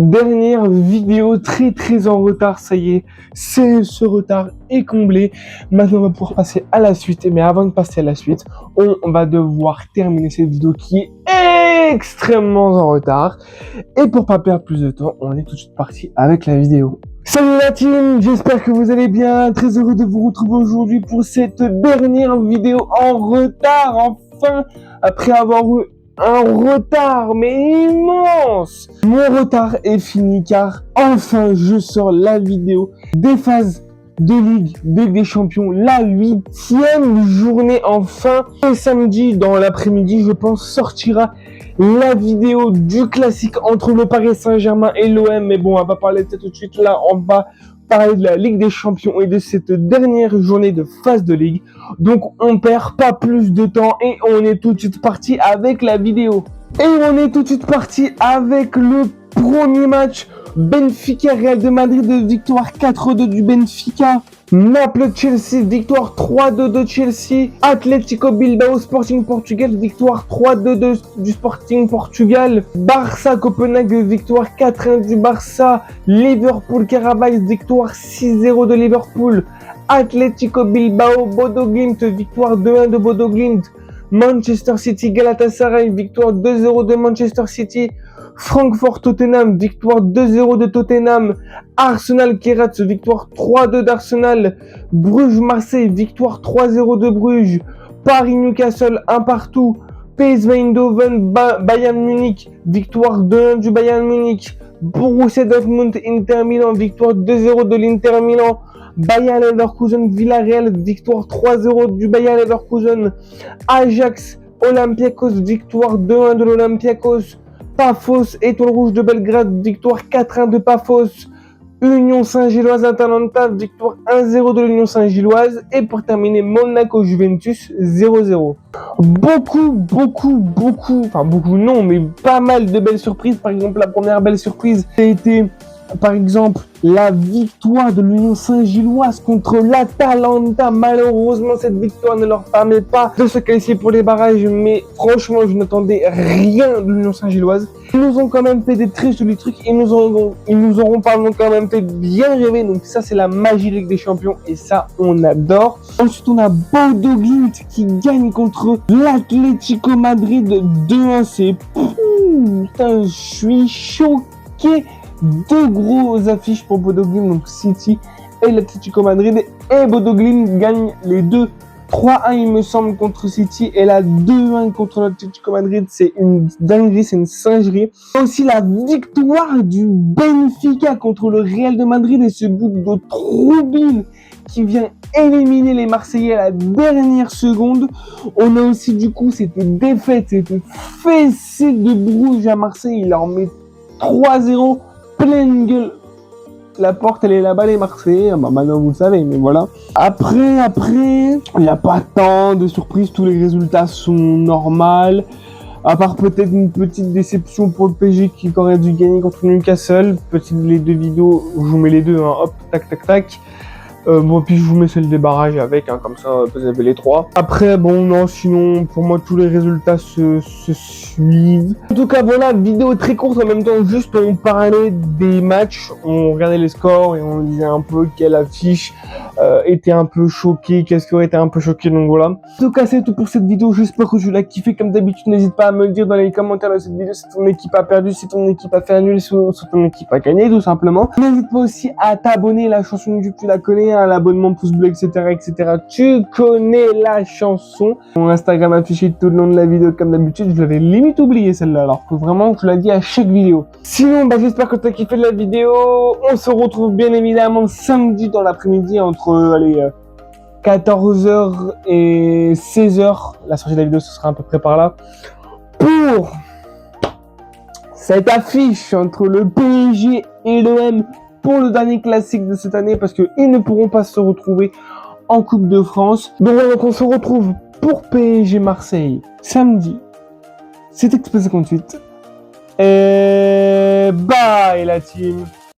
Dernière vidéo très en retard, ça y est, ce retard est comblé. Maintenant on va pouvoir passer à la suite, mais avant de passer à la suite, on va devoir terminer cette vidéo qui est extrêmement en retard. Et pour pas perdre plus de temps, on est tout de suite parti avec la vidéo. Salut la team, j'espère que vous allez bien, très heureux de vous retrouver aujourd'hui pour cette dernière vidéo en retard, enfin, après avoir eu un retard, mais immense. Mon retard est fini car enfin je sors la vidéo des phases de Ligue des Champions, la 8e journée enfin. Et samedi dans l'après-midi, je pense, sortira la vidéo du classique entre le Paris Saint-Germain et l'OM. Mais bon, on va pas parler de ça tout de suite. Là, on va parler de la Ligue des Champions et de cette dernière journée de phase de Ligue. Donc, on perd pas plus de temps et on est tout de suite parti avec la vidéo. Et on est tout de suite parti avec le premier match. Benfica Real de Madrid, victoire 4-2 du Benfica. Naples Chelsea, victoire 3-2 de Chelsea. Atlético Bilbao Sporting Portugal, victoire 3-2 du Sporting Portugal. Barça Copenhague, victoire 4-1 du Barça. Liverpool Carabao, victoire 6-0 de Liverpool. Atlético Bilbao Bodo Glimt, victoire 2-1 de Bodo Glimt. Manchester City Galatasaray, victoire 2-0 de Manchester City. Francfort Tottenham, victoire 2-0 de Tottenham. Arsenal Kieratz, victoire 3-2 d'Arsenal. Bruges Marseille, victoire 3-0 de Bruges. Paris Newcastle, 1 partout. PSV Eindhoven Bayern Munich, victoire 2-1 du Bayern Munich. Borussia Dortmund Inter Milan, victoire 2-0 de l'Inter Milan. Bayer Leverkusen Villarreal, victoire 3-0 du Bayer Leverkusen. Ajax Olympiakos, victoire 2-1 de l'Olympiakos. Pafos Étoile Rouge de Belgrade, victoire 4-1 de Pafos. Union Saint-Gilloise Atalanta, victoire 1-0 de l'Union Saint-Gilloise. Et pour terminer, Monaco Juventus 0-0. Beaucoup non, mais pas mal de belles surprises. Par exemple, la première belle surprise a été, par exemple, la victoire de l'Union Saint-Gilloise contre l'Atalanta. Malheureusement, cette victoire ne leur permet pas de se qualifier pour les barrages, mais franchement, je n'attendais rien de l'Union Saint-Gilloise. Ils nous ont quand même fait des très jolis trucs, ils nous auront quand même fait bien rêver, donc ça c'est la magie Ligue des Champions, et ça on adore. Ensuite on a Bodo Glimt qui gagne contre l'Atlético Madrid 2-1, c'est putain, je suis choqué. Deux grosses affiches pour Bodo Glimt, donc City et l'Atlético Madrid, et Bodo Glimt gagne les deux 3-1 il me semble contre City, et là 2-1 contre l'Atlético Madrid, c'est une dinguerie, c'est une singerie. Aussi la victoire du Benfica contre le Real de Madrid et ce but de Troubine qui vient éliminer les Marseillais à la dernière seconde. On a aussi du coup cette défaite, cette fessée de Bruges à Marseille, il leur met 3-0 pleine gueule. La porte, elle est là-bas, les Marseillais. Bah, maintenant, vous le savez, mais voilà. Après, il n'y a pas tant de surprises. Tous les résultats sont normaux. À part peut-être une petite déception pour le PSG qui aurait dû gagner contre Newcastle. Les deux vidéos, je vous mets les deux, hein. Hop, tac. Bon, puis je vous mets celle des barrages avec, hein, comme ça vous avez les trois. Après, bon, non, sinon, pour moi, tous les résultats se suivent. En tout cas, voilà, vidéo très courte, en même temps, juste on parlait des matchs, on regardait les scores et on disait un peu quelle affiche était un peu choquée, qu'est-ce qui aurait été un peu choqué, donc voilà. En tout cas, c'est tout pour cette vidéo, j'espère que tu l'as kiffé. Comme d'habitude, n'hésite pas à me le dire dans les commentaires de cette vidéo si ton équipe a perdu, si ton équipe a fait nul, si ton équipe a gagné, tout simplement. N'hésite pas aussi à t'abonner, la chanson YouTube, tu la connais, hein, l'abonnement, pouce bleu, etc. Tu connais la chanson. Mon Instagram affiché tout le long de la vidéo comme d'habitude, je l'avais limite oublié celle-là, alors que vraiment je l'ai dit à chaque vidéo. Sinon, j'espère que tu as kiffé la vidéo. On se retrouve bien évidemment samedi dans l'après-midi entre 14h et 16h. La sortie de la vidéo, ce sera à peu près par là. Pour cette affiche entre le PSG et l'OM pour le dernier classique de cette année, parce qu'ils ne pourront pas se retrouver en Coupe de France. Donc voilà, on se retrouve pour PSG Marseille samedi. C'est Express 58. Et bye la team.